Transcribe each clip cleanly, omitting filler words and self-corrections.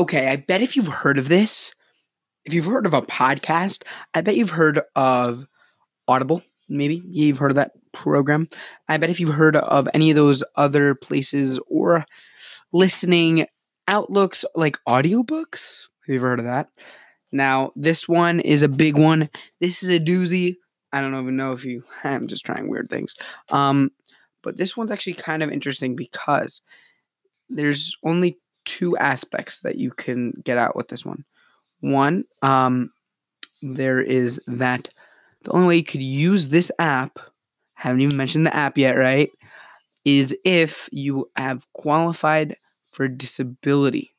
Okay, I bet if you've heard of this, if you've heard of a podcast, I bet you've heard of Audible. Maybe you've heard of that program. I bet if you've heard of any of those other places or listening outlooks like audiobooks, have you ever heard of that? Now, this one is a big one. This is a doozy. I don't even know if you, I'm just trying weird things. But this one's actually kind of interesting because there's only two aspects that you can get out with this one. One, there is that the only way you could use this app, haven't even mentioned the app yet, right? Is if you have qualified for disability.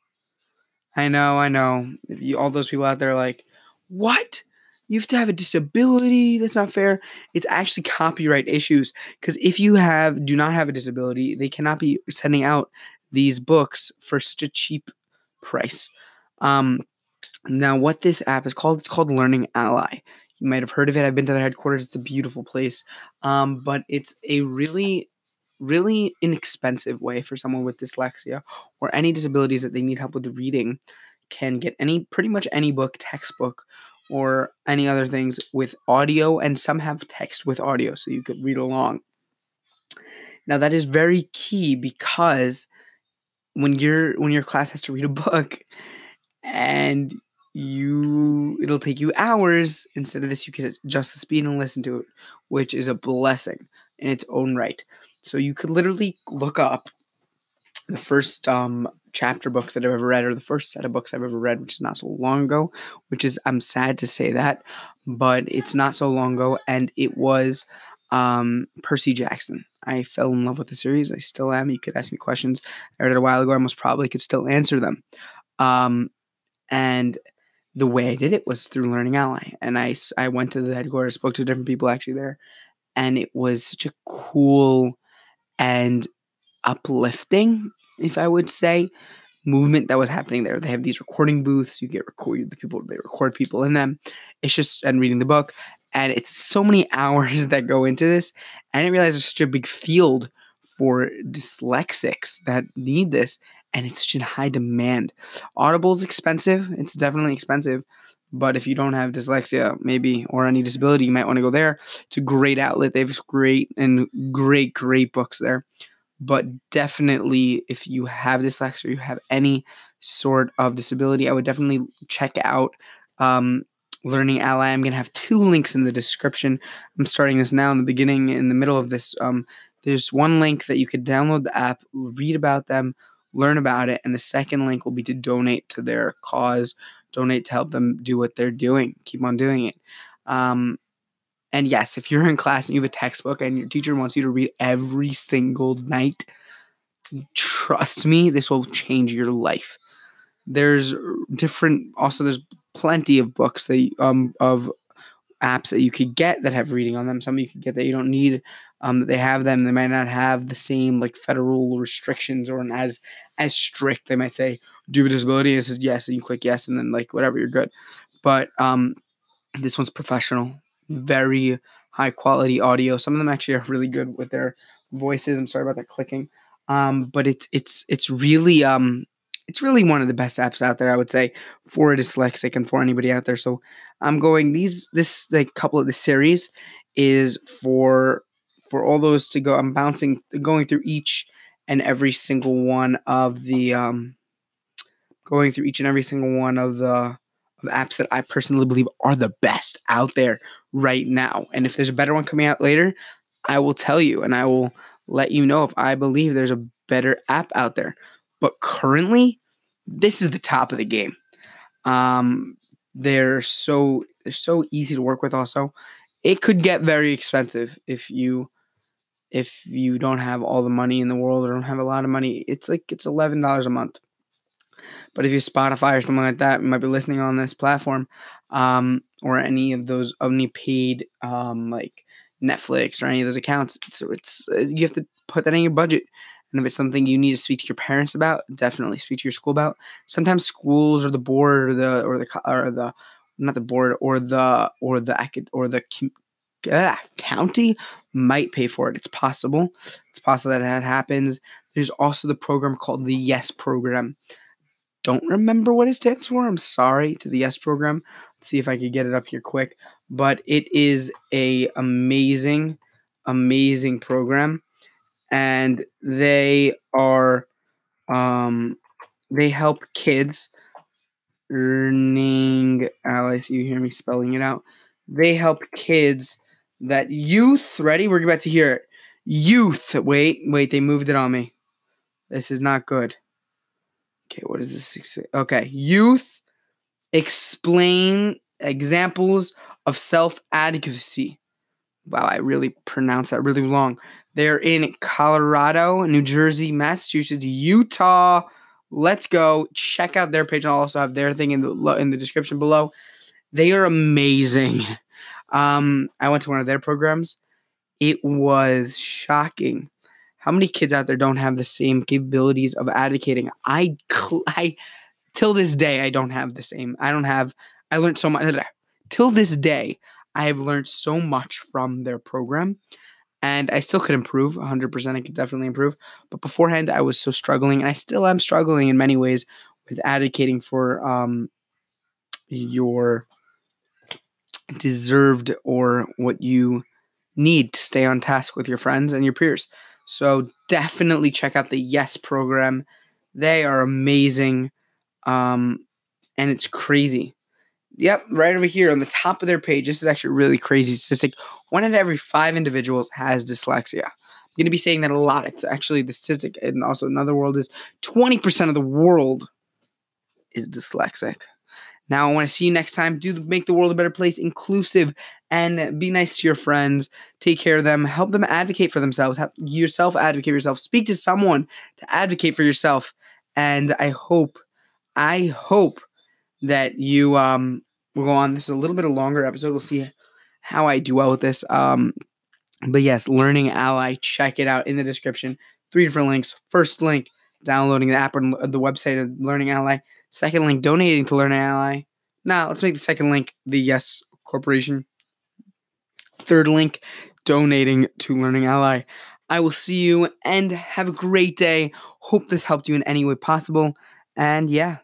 I know. All those people out there are like, what? You have to have a disability? That's not fair. It's actually copyright issues because if you do not have a disability, they cannot be sending out these books for such a cheap price. Now, what this app is called, it's called Learning Ally. You might have heard of it. I've been to their headquarters. It's a beautiful place. But it's a really, really inexpensive way for someone with dyslexia or any disabilities that they need help with reading can get pretty much any book, textbook, or any other things with audio, and some have text with audio, so you could read along. Now, that is very key because when your class has to read a book and it'll take you hours. Instead of this, you can adjust the speed and listen to it, which is a blessing in its own right. So you could literally look up the first chapter books that I've ever read, or the first set of books I've ever read, which is not so long ago, I'm sad to say that, but it's not so long ago, and it was Percy Jackson. I fell in love with the series. I still am. You could ask me questions I read it a while ago. I most probably could still answer them. And the way I did it was through Learning Ally. And I went to the headquarters, spoke to different people actually there. And it was such a cool and uplifting, if I would say, movement that was happening there. They have these recording booths. You get they record people in them. It's just, and reading the book. And it's so many hours that go into this. I didn't realize there's such a big field for dyslexics that need this. And it's such in high demand. Audible's expensive. It's definitely expensive. But if you don't have dyslexia, maybe, or any disability, you might want to go there. It's a great outlet. They have great books there. But definitely, if you have dyslexia or you have any sort of disability, I would definitely check out Learning Ally. I'm going to have 2 links in the description. I'm starting this now in the middle of this. There's one link that you could download the app, read about them, learn about it, and the second link will be to donate to their cause, donate to help them do what they're doing, keep on doing it. And yes, if you're in class and you have a textbook and your teacher wants you to read every single night, trust me, this will change your life. There's plenty of books of apps that you could get that have reading on them. Some you could get that you don't need. They have them. They might not have the same like federal restrictions or as strict. They might say, do you have a disability? And it says yes, and you click yes, and then like whatever, you're good. But this one's professional, very high quality audio. Some of them actually are really good with their voices. I'm sorry about that clicking. But it's really one of the best apps out there, I would say, for a dyslexic and for anybody out there. So I'm going this like couple of the series is for all those to go. I'm going through each and every single one of the apps that I personally believe are the best out there right now. And if there's a better one coming out later, I will tell you and I will let you know if I believe there's a better app out there. But currently, this is the top of the game. They're so easy to work with also. It could get very expensive if you don't have all the money in the world or don't have a lot of money. It's $11 a month. But if you're Spotify or something like that, you might be listening on this platform, or any paid like Netflix or any of those accounts. It's you have to put that in your budget. And if it's something you need to speak to your parents about, definitely speak to your school about. Sometimes schools or the board or the county might pay for it. It's possible. It's possible that happens. There's also the program called the Yes program. don't remember what it stands for. I'm sorry to the Yes program. Let's see if I could get it up here quick. But it is a amazing, amazing program, and they are they help kids learning. I see you hear me spelling it out. They help kids that youth. Ready? We're about to hear it. Youth. Wait. They moved it on me. This is not good. Okay, what is this? Okay, youth explain examples of self-advocacy. Wow, I really pronounced that really long. They're in Colorado, New Jersey, Massachusetts, Utah. Let's go. Check out their page. I'll also have their thing in the description below. They are amazing. I went to one of their programs. It was shocking. How many kids out there don't have the same capabilities of advocating? I till this day, I don't have the same. I learned so much. Till this day, I have learned so much from their program, and I still could improve. 100%, I could definitely improve. But beforehand, I was so struggling, and I still am struggling in many ways with advocating for your deserved or what you need to stay on task with your friends and your peers. So definitely check out the Yes program. They are amazing, and it's crazy. Yep, right over here on the top of their page. This is actually a really crazy statistic. 1 out of every 5 individuals has dyslexia. I'm going to be saying that a lot. It's actually the statistic, and also another world is 20% of the world is dyslexic. Now, I want to see you next time. Do make the world a better place, inclusive, and be nice to your friends. Take care of them. Help them advocate for themselves. Have yourself advocate for yourself. Speak to someone to advocate for yourself. And I hope that you will go on. This is a little bit of a longer episode. We'll see how I do well with this. But yes, Learning Ally. Check it out in the description. 3 different links. First link, downloading the app or the website of Learning Ally. Second link, donating to Learning Ally. Now, let's make the second link the Yes Corporation. Third link, donating to Learning Ally. I will see you and have a great day. Hope this helped you in any way possible. And yeah.